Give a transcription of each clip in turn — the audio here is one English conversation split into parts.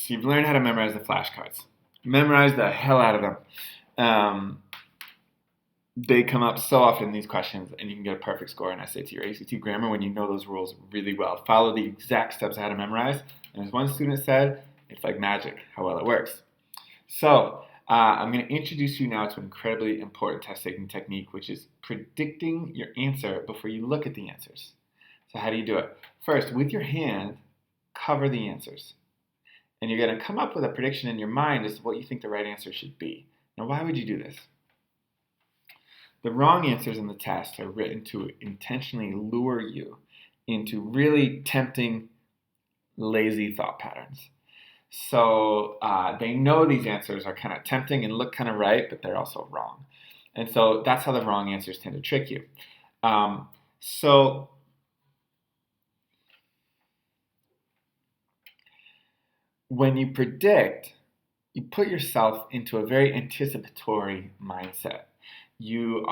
So you've learned how to memorize the flashcards. Memorize the hell out of them. They come up so often in these questions, and you can get a perfect score in SAT or ACT grammar when you know those rules really well. Follow the exact steps how to memorize. And as one student said, it's like magic how well it works. So I'm going to introduce you now to an incredibly important test-taking technique, which is predicting your answer before you look at the answers. So how do you do it? First, with your hand, cover the answers. And you're going to come up with a prediction in your mind as to what you think the right answer should be. Now, why would you do this? The wrong answers in the test are written to intentionally lure you into really tempting, lazy thought patterns. So they know these answers are kind of tempting and look kind of right, but they're also wrong. And so that's how the wrong answers tend to trick you. So when you predict, you put yourself into a very anticipatory mindset. You're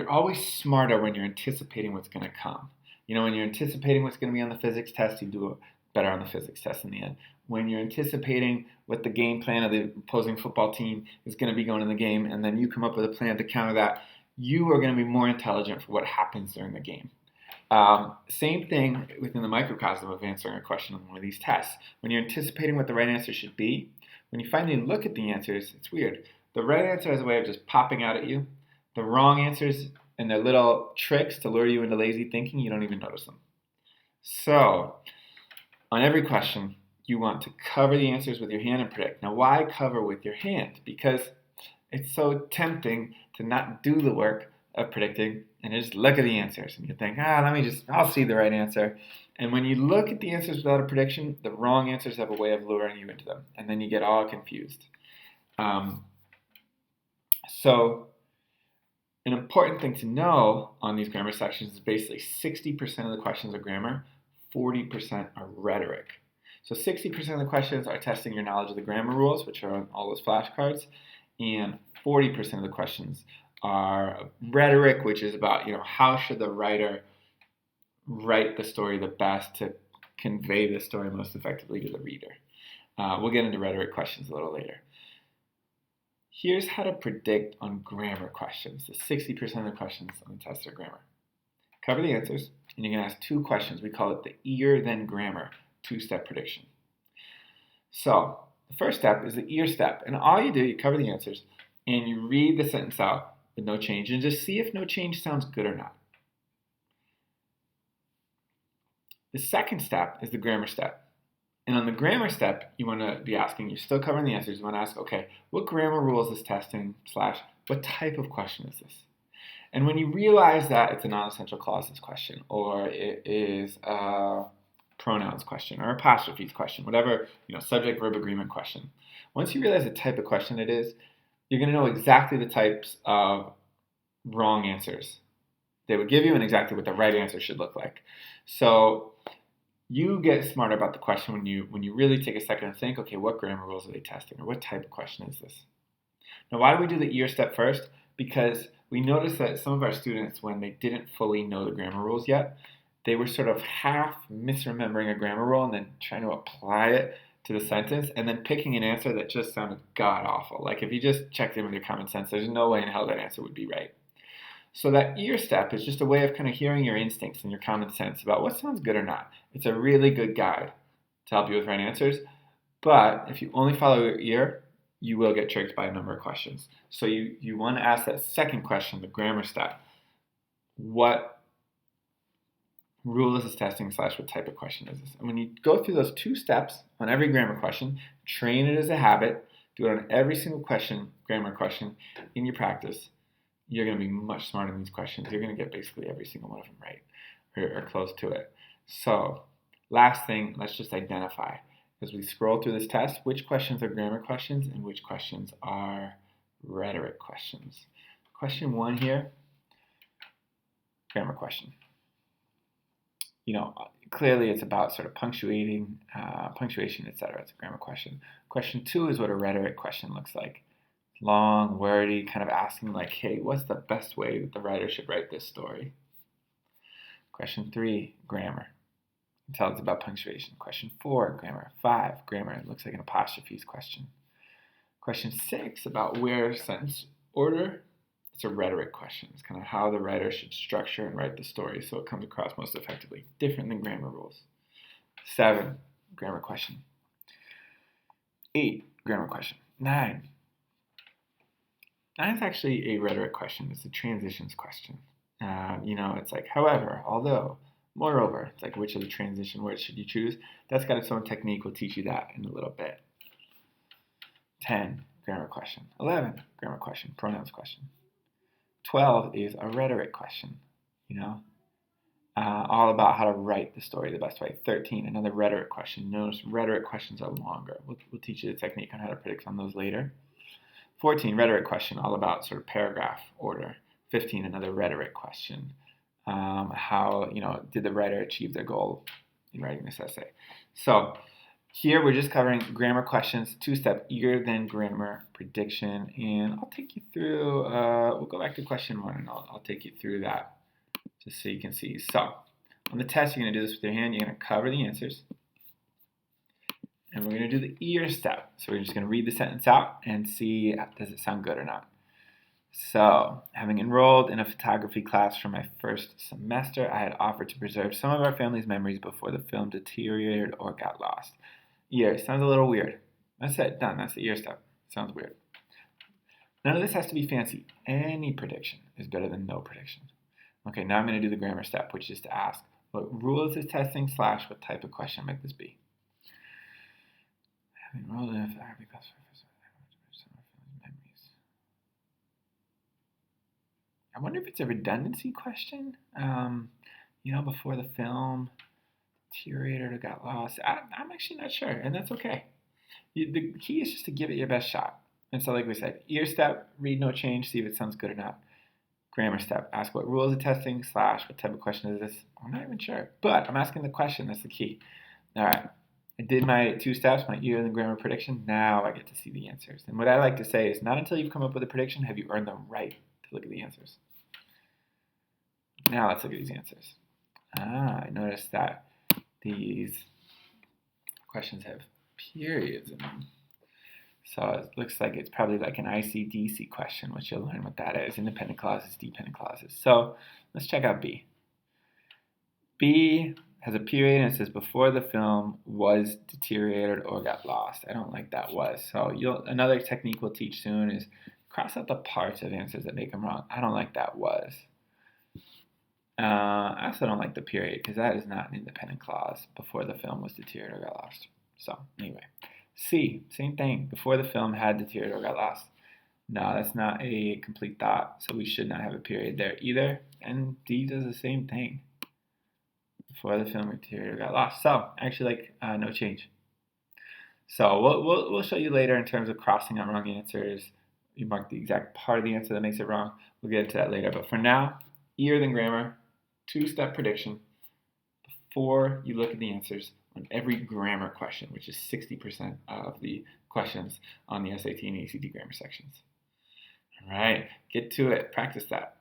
always smarter when you're anticipating what's going to come. You know, when you're anticipating what's going to be on the physics test, you do better on the physics test in the end. When you're anticipating what the game plan of the opposing football team is going to be going in the game, and then you come up with a plan to counter that, you are going to be more intelligent for what happens during the game. Same thing within the microcosm of answering a question on one of these tests. When you're anticipating what the right answer should be, when you finally look at the answers, it's weird. The right answer has a way of just popping out at you. The wrong answers and their little tricks to lure you into lazy thinking, you don't even notice them. So, on every question, you want to cover the answers with your hand and predict. Now, why cover with your hand? Because it's so tempting to not do the work of predicting and just look at the answers. And you think, I'll see the right answer. And when you look at the answers without a prediction, the wrong answers have a way of luring you into them. And then you get all confused. So an important thing to know on these grammar sections is basically 60% of the questions are grammar, 40% are rhetoric. So 60% of the questions are testing your knowledge of the grammar rules, which are on all those flashcards, and 40% of the questions are rhetoric, which is about, how should the writer write the story the best to convey the story most effectively to the reader. We'll get into rhetoric questions a little later. Here's how to predict on grammar questions. The 60% of the questions on the test are grammar. Cover the answers, and you're going to ask two questions. We call it the ear, then grammar, two-step prediction. So the first step is the ear step. And all you do, you cover the answers, and you read the sentence out with no change, and just see if no change sounds good or not. The second step is the grammar step. And on the grammar step, you want to be asking, you're still covering the answers, you want to ask, okay, what grammar rule is this testing / what type of question is this? And when you realize that it's a non-essential clauses question, or it is a pronouns question, or apostrophes question, whatever, subject-verb agreement question. Once you realize the type of question it is, you're going to know exactly the types of wrong answers they would give you and exactly what the right answer should look like. So you get smarter about the question when you really take a second and think, okay, what grammar rules are they testing, or what type of question is this? Now, why do we do the ear step first? Because we noticed that some of our students, when they didn't fully know the grammar rules yet, they were sort of half misremembering a grammar rule and then trying to apply it to the sentence and then picking an answer that just sounded god-awful. Like if you just checked in with your common sense, there's no way in hell that answer would be right. So that ear step is just a way of kind of hearing your instincts and your common sense about what sounds good or not. It's a really good guide to help you with right answers. But if you only follow your ear, you will get tricked by a number of questions. So you want to ask that second question, the grammar step. What rule is this testing / what type of question is this? And when you go through those two steps on every grammar question, train it as a habit, do it on every single grammar question in your practice, you're going to be much smarter in these questions. You're going to get basically every single one of them right, or close to it. So, last thing, let's just identify, as we scroll through this test, which questions are grammar questions and which questions are rhetoric questions. Question 1 here, grammar question. Clearly it's about sort of punctuation, etc. It's a grammar question. Question 2 is what a rhetoric question looks like. Long, wordy, kind of asking like, hey, what's the best way that the writer should write this story? Question 3, grammar. Tell us about punctuation. Question 4, grammar. 5, grammar. It looks like an apostrophes question. Question 6, about where sentence order. It's a rhetoric question. It's kind of how the writer should structure and write the story so it comes across most effectively. Different than grammar rules. 7, grammar question. 8, grammar question. 9. 9 is actually a rhetoric question. It's a transitions question. It's like, however, although, moreover. It's like, which of the transition words should you choose? That's got its own technique. We'll teach you that in a little bit. 10, grammar question. 11, grammar question, pronouns question. 12 is a rhetoric question, all about how to write the story the best way. 13, another rhetoric question. Notice rhetoric questions are longer. We'll teach you the technique on how to predict on those later. 14, rhetoric question, all about sort of paragraph order. 15, another rhetoric question. How did the writer achieve their goal in writing this essay? So here we're just covering grammar questions, 2-step easier than grammar prediction, and I'll take you through, we'll go back to question 1 and I'll take you through that just so you can see. So on the test, you're going to do this with your hand. You're going to cover the answers, and we're going to do the ear step. So we're just going to read the sentence out and see, does it sound good or not. So, having enrolled in a photography class for my first semester, I had offered to preserve some of our family's memories before the film deteriorated or got lost. Ear sounds a little weird. That's it, done. That's the ear step. Sounds weird. None of this has to be fancy. Any prediction is better than no prediction. Okay, now I'm going to do the grammar step, which is to ask, what rule is this testing / what type of question might this be? Having enrolled in a photography class for my first semester, I had offered to preserve some of our family's memories. I wonder if it's a redundancy question, before the film deteriorated or got lost. I'm actually not sure, and that's okay. The key is just to give it your best shot. And so like we said, ear step, read no change, see if it sounds good or not. Grammar step, ask what rule is it testing / what type of question is this? I'm not even sure, but I'm asking the question, that's the key. All right, I did my 2 steps, my ear and the grammar prediction. Now I get to see the answers. And what I like to say is, not until you've come up with a prediction have you earned the right to look at the answers. Now let's look at these answers. I noticed that these questions have periods in them. So it looks like it's probably like an IC/DC question, which you'll learn what that is. Independent clauses, dependent clauses. So let's check out B. B has a period and it says before the film was deteriorated or got lost. I don't like that was. So another technique we'll teach soon is cross out the parts of answers that make them wrong. I don't like that was. I also don't like the period because that is not an independent clause. Before the film was deteriorated or got lost. So anyway, C, same thing. Before the film had deteriorated or got lost. No, that's not a complete thought. So we should not have a period there either. And D does the same thing. Before the film deteriorated or got lost. So actually, no change. So we'll show you later in terms of crossing out wrong answers. You mark the exact part of the answer that makes it wrong. We'll get into that later. But for now, ear than grammar. 2-step prediction before you look at the answers on every grammar question, which is 60% of the questions on the SAT and ACT grammar sections. All right, get to it. Practice that.